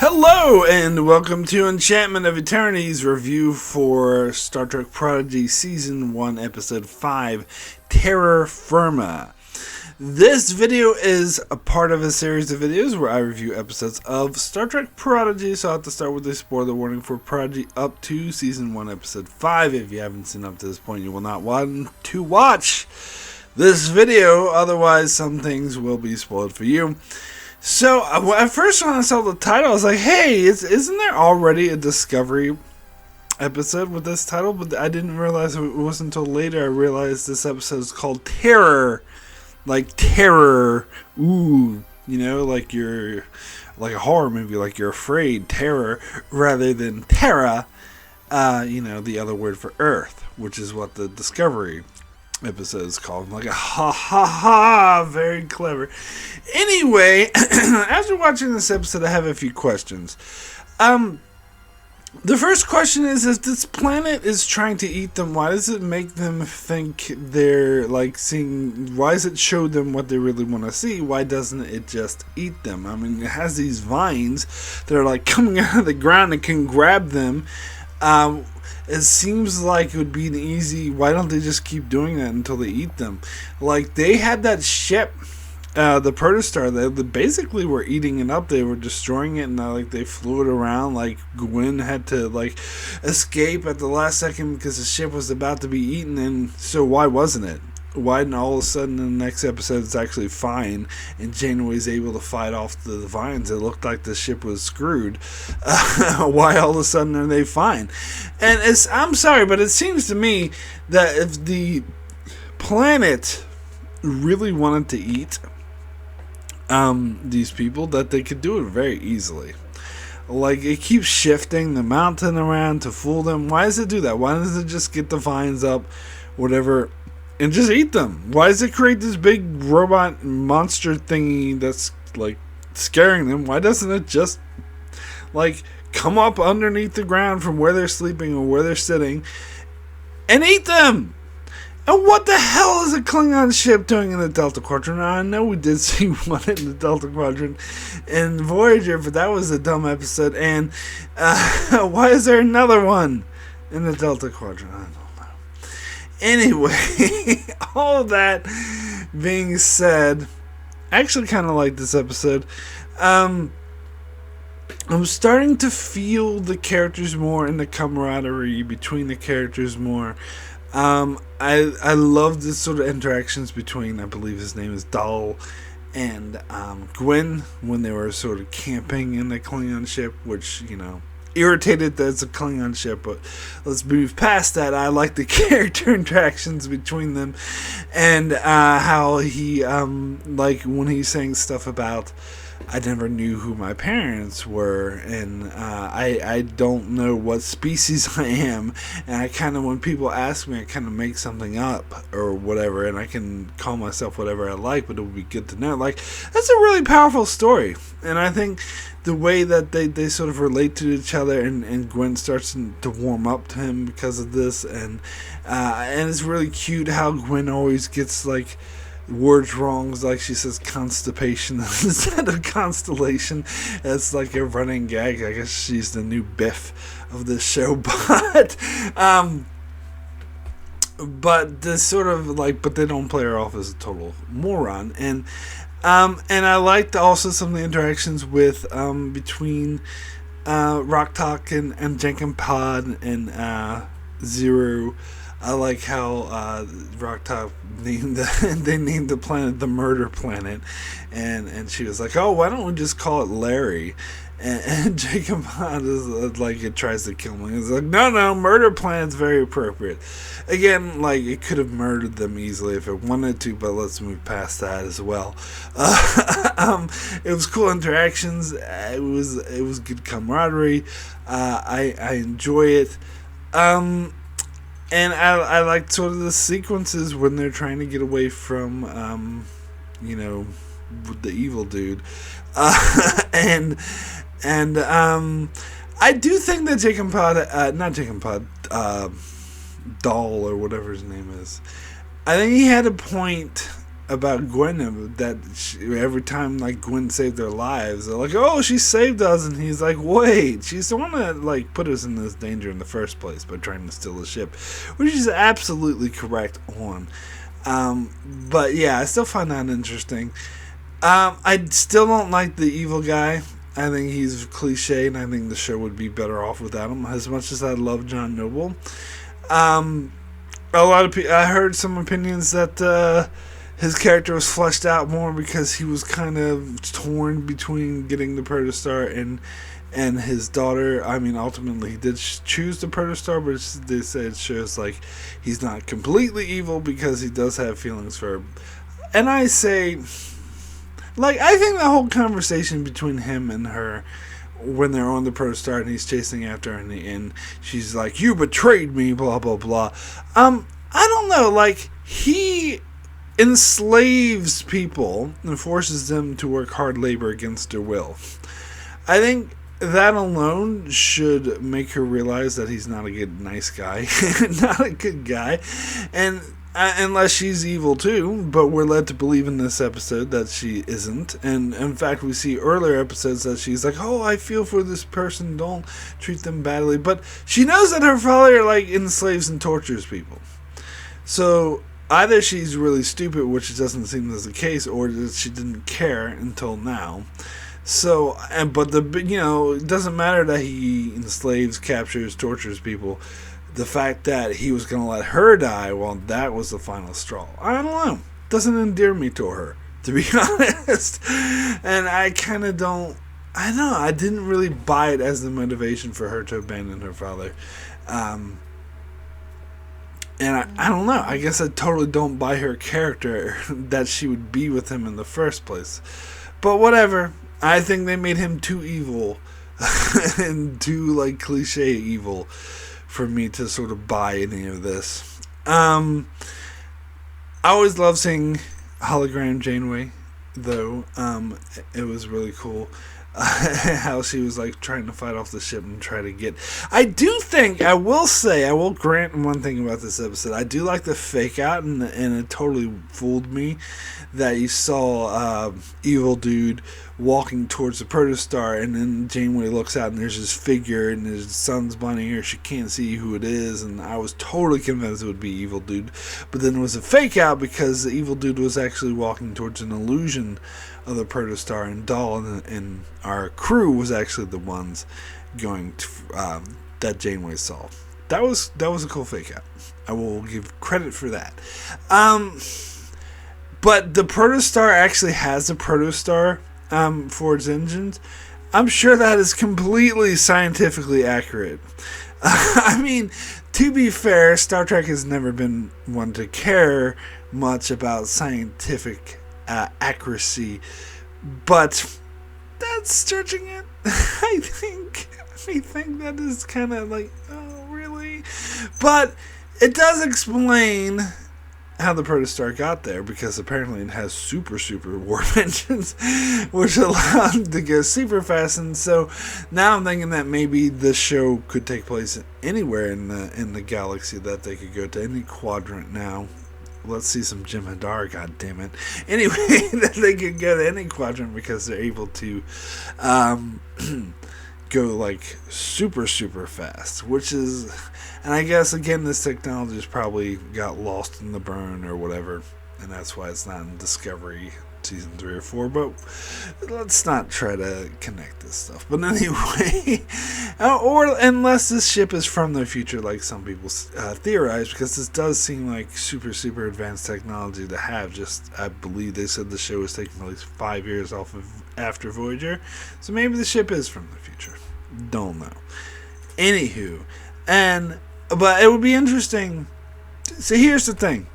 Hello and welcome to Enchantment of Eternity's review for Star Trek Prodigy Season 1 Episode 5, Terra Firma. This video is a part of a series of videos where I review episodes of Star Trek Prodigy, so I'll have to start with a spoiler warning for Prodigy up to Season 1 Episode 5. If you haven't seen up to this point, you will not want to watch this video, otherwise some things will be spoiled for you. So, at first when I saw the title, I was like, hey, isn't there already a Discovery episode with this title? But I didn't realize it wasn't until later I realized this episode is called Terror. Like terror. Ooh. You know, like you're, like a horror movie, like you're afraid. Terror, rather than Terra, you know, the other word for Earth, which is what the Discovery episode is called. Like a ha ha ha, very clever. Anyway, after watching this episode, I have a few questions. The first question is, if this planet is trying to eat them, why does it make them think they're like seeing, why does it show them what they really want to see? Why doesn't it just eat them? I mean, it has these vines that are like coming out of the ground and can grab them. It seems like it would be an easy, why don't they just keep doing that until they eat them? Like, they had that ship, the Protostar, they basically were eating it up. They were destroying it, and like they flew it around. Like, Gwen had to like escape at the last second because the ship was about to be eaten, and so why wasn't it? Why didn't all of a sudden in the next episode it's actually fine and Janeway's able to fight off the vines? It looked like the ship was screwed. Why all of a sudden are they fine? And I'm sorry, but it seems to me that if the planet really wanted to eat these people, that they could do it very easily. Like, it keeps shifting the mountain around to fool them. Why does it do that? Why doesn't it just get the vines up, whatever, and just eat them? Why does it create this big robot monster thingy that's like scaring them? Why doesn't it just like come up underneath the ground from where they're sleeping or where they're sitting and eat them? And what the hell is a Klingon ship doing in the Delta Quadrant? Now, I know we did see one in the Delta Quadrant in Voyager, but that was a dumb episode. And why is there another one in the Delta Quadrant? I don't know. Anyway, all of that being said, I actually kind of like this episode. I'm starting to feel the characters more and the camaraderie between the characters more. I love the sort of interactions between, I believe his name is Dahl, and Gwen when they were sort of camping in the Klingon ship, which, you know, irritated that it's a Klingon ship, but let's move past that. I like the character interactions between them, and how he like when he's saying stuff about, I never knew who my parents were, and I don't know what species I am, and I kind of, when people ask me, I kind of make something up or whatever, and I can call myself whatever I like, but it would be good to know. Like, that's a really powerful story, and I think the way that they sort of relate to each other, and Gwen starts to warm up to him because of this, and it's really cute how Gwen always gets like words wrong, like she says constipation instead of constellation. It's like a running gag. I guess she's the new Biff of this show, but the sort of like, but they don't play her off as a total moron, and I liked also some of the interactions with between Rock and Jenkins Pod and Zero. I like how Rock named they named the planet the Murder Planet, and she was like, oh, why don't we just call it Larry? And Jacob Pod is like, it tries to kill me. It's like, no, Murder Planet's very appropriate. Again, like, it could have murdered them easily if it wanted to, but let's move past that as well. It was cool interactions. It was good camaraderie. I enjoy it. And I like sort of the sequences when they're trying to get away from, you know, the evil dude. And I do think that Jacob Pod, not Jacob Pod, Dahl or whatever his name is, I think he had a point about Gwen, that every time like Gwen saved their lives, they're like, "Oh, she saved us," and he's like, "Wait, she's the one that like put us in this danger in the first place by trying to steal the ship," which is absolutely correct on. But yeah, I still find that interesting. I still don't like the evil guy. I think he's cliche, and I think the show would be better off without him. As much as I love John Noble, a lot of people. I heard some opinions that his character was fleshed out more because he was kind of torn between getting the protostar and his daughter. I mean, ultimately he did choose the protostar, but they say it shows like he's not completely evil because he does have feelings for her. And I say, like, I think the whole conversation between him and her when they're on the protostar and he's chasing after her and she's like, "You betrayed me," blah blah blah. I don't know, like, he enslaves people and forces them to work hard labor against their will. I think that alone should make her realize that he's not a good, nice guy, not a good guy, and unless she's evil too. But we're led to believe in this episode that she isn't, and in fact, we see earlier episodes that she's like, "Oh, I feel for this person. Don't treat them badly." But she knows that her father like enslaves and tortures people. So either she's really stupid, which doesn't seem as the case, or that she didn't care until now. So, but it doesn't matter that he enslaves, captures, tortures people. The fact that he was going to let her die, well, that was the final straw. I don't know. Doesn't endear me to her, to be honest. And I kind of don't. I don't know. I didn't really buy it as the motivation for her to abandon her father. And I don't know. I guess I totally don't buy her character that she would be with him in the first place. But whatever. I think they made him too evil and too like cliche evil for me to sort of buy any of this. I always love seeing hologram Janeway, though. It was really cool. How she was like trying to fight off the ship and try to get. I do think I will grant one thing about this episode. I do like the fake out, and it totally fooled me that you saw evil dude walking towards the protostar, and then Janeway looks out and there's this figure and his son's blinding her. She can't see who it is, and I was totally convinced it would be evil dude, but then it was a fake out because the evil dude was actually walking towards an illusion of the protostar, and Dahl and our crew was actually the ones going to that Janeway saw. That was a cool fake out. I will give credit for that. But the protostar actually has a protostar for its engines. I'm sure that is completely scientifically accurate. I mean, to be fair, Star Trek has never been one to care much about scientific accuracy, but that's stretching it. I think that is kind of like, oh, really? But it does explain how the protostar got there, because apparently it has super warp engines, which allow them to go super fast. And so now I'm thinking that maybe the show could take place anywhere in the galaxy, that they could go to any quadrant now. Let's see some Jim Hadar, god damn it. Anyway, that they could go to any quadrant because they're able to go like super fast, which is, and I guess again this technology has probably got lost in the burn or whatever, and that's why it's not in Discovery season 3 or 4, but let's not try to connect this stuff. But anyway, or unless this ship is from the future like some people theorize, because this does seem like super advanced technology to have. Just, I believe they said the show was taking place 5 years off of after Voyager, so maybe the ship is from the future. Don't know. Anywho, but it would be interesting. So here's the thing.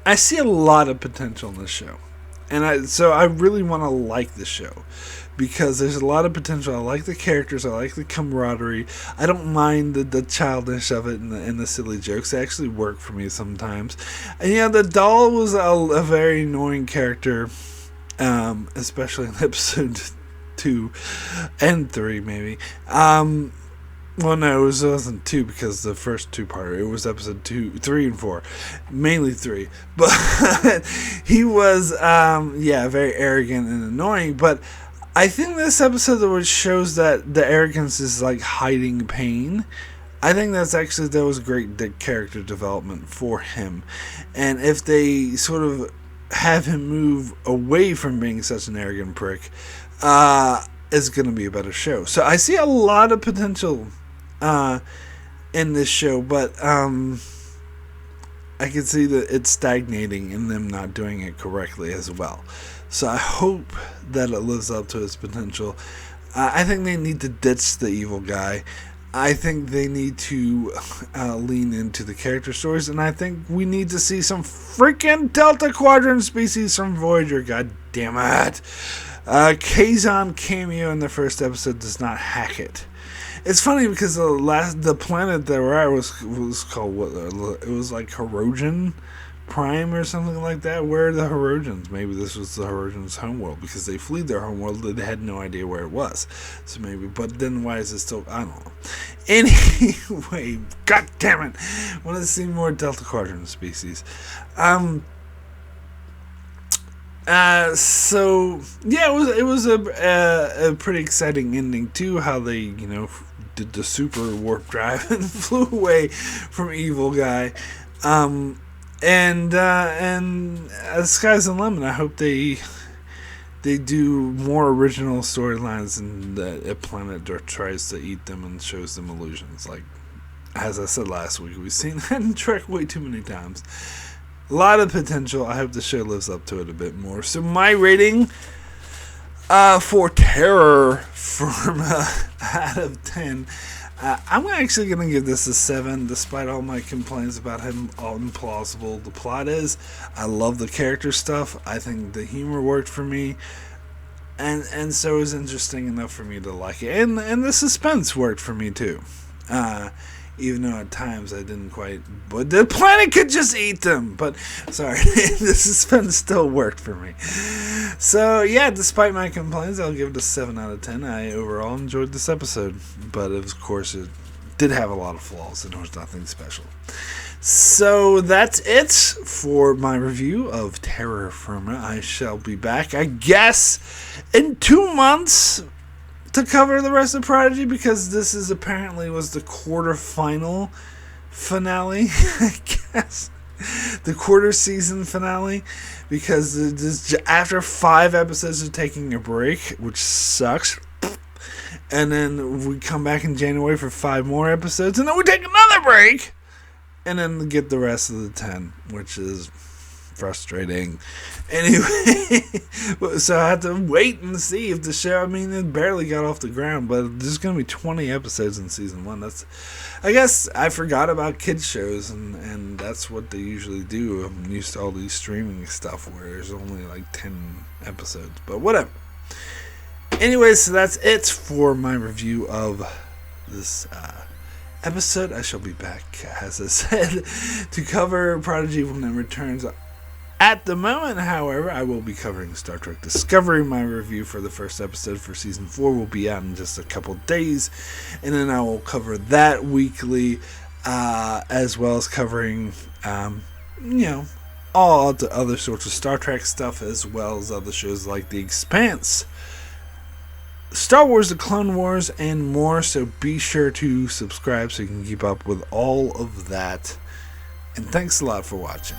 I see a lot of potential in this show. And I really want to like the show, because there's a lot of potential. I like the characters. I like the camaraderie. I don't mind the childish of it and the silly jokes. They actually work for me sometimes. And the doll was a very annoying character, especially in episode 2 and 3 maybe. Well, no, it wasn't 2 because the first 2-parter. It was episode 2, 3, and 4, mainly 3. But he was, very arrogant and annoying. But I think this episode which shows that the arrogance is like hiding pain. I think that was great character development for him, and if they sort of have him move away from being such an arrogant prick, it's going to be a better show. So I see a lot of potential in this show, but I can see that it's stagnating and them not doing it correctly as well. So I hope that it lives up to its potential. I think they need to ditch the evil guy. I think they need to lean into the character stories, and I think we need to see some freaking Delta Quadrant species from Voyager. God damn it! Kazon cameo in the first episode does not hack it. It's funny because the planet that we're at was called what? It was like Hirogen Prime or something like that. Where are the Hirogens? Maybe this was the Hirogens' homeworld because they fled their homeworld. They had no idea where it was. So maybe, but then why is it still? I don't know. Anyway, god damn it! I want to see more Delta Quadrant species. So yeah, it was a pretty exciting ending too. How they did the super warp drive and flew away from evil guy. And sky's the limit. I hope they do more original storylines and that a planet tries to eat them and shows them illusions. Like, as I said last week, we've seen that in Trek way too many times. A lot of potential. I hope the show lives up to it a bit more. So my rating for Terror Firma out of 10, I'm actually going to give this a 7, despite all my complaints about how implausible the plot is. I love the character stuff. I think the humor worked for me. And so it was interesting enough for me to like it. And the suspense worked for me too. Even though at times I didn't quite... But the planet could just eat them! But, sorry, the suspense still worked for me. So, yeah, despite my complaints, I'll give it a 7 out of 10. I overall enjoyed this episode. But, of course, it did have a lot of flaws, and there was nothing special. So, that's it for my review of Terror Firma. I shall be back, I guess, in 2 months... to cover the rest of Prodigy, because this is apparently was the quarterfinal finale, I guess. The quarter season finale, because this, after 5 episodes of taking a break, which sucks, and then we come back in January for 5 more episodes, and then we take another break, and then get the rest of the 10, which is frustrating. Anyway, so I have to wait and see if the show, it barely got off the ground, but there's going to be 20 episodes in season 1. I guess I forgot about kids shows, and that's what they usually do. I'm used to all these streaming stuff where there's only like 10 episodes, but whatever. Anyway, so that's it for my review of this episode. I shall be back, as I said, to cover Prodigy when it returns. At the moment, however, I will be covering Star Trek Discovery. My review for the first episode for Season 4 will be out in just a couple days. And then I will cover that weekly, as well as covering, all the other sorts of Star Trek stuff, as well as other shows like The Expanse, Star Wars, The Clone Wars, and more. So be sure to subscribe so you can keep up with all of that. And thanks a lot for watching.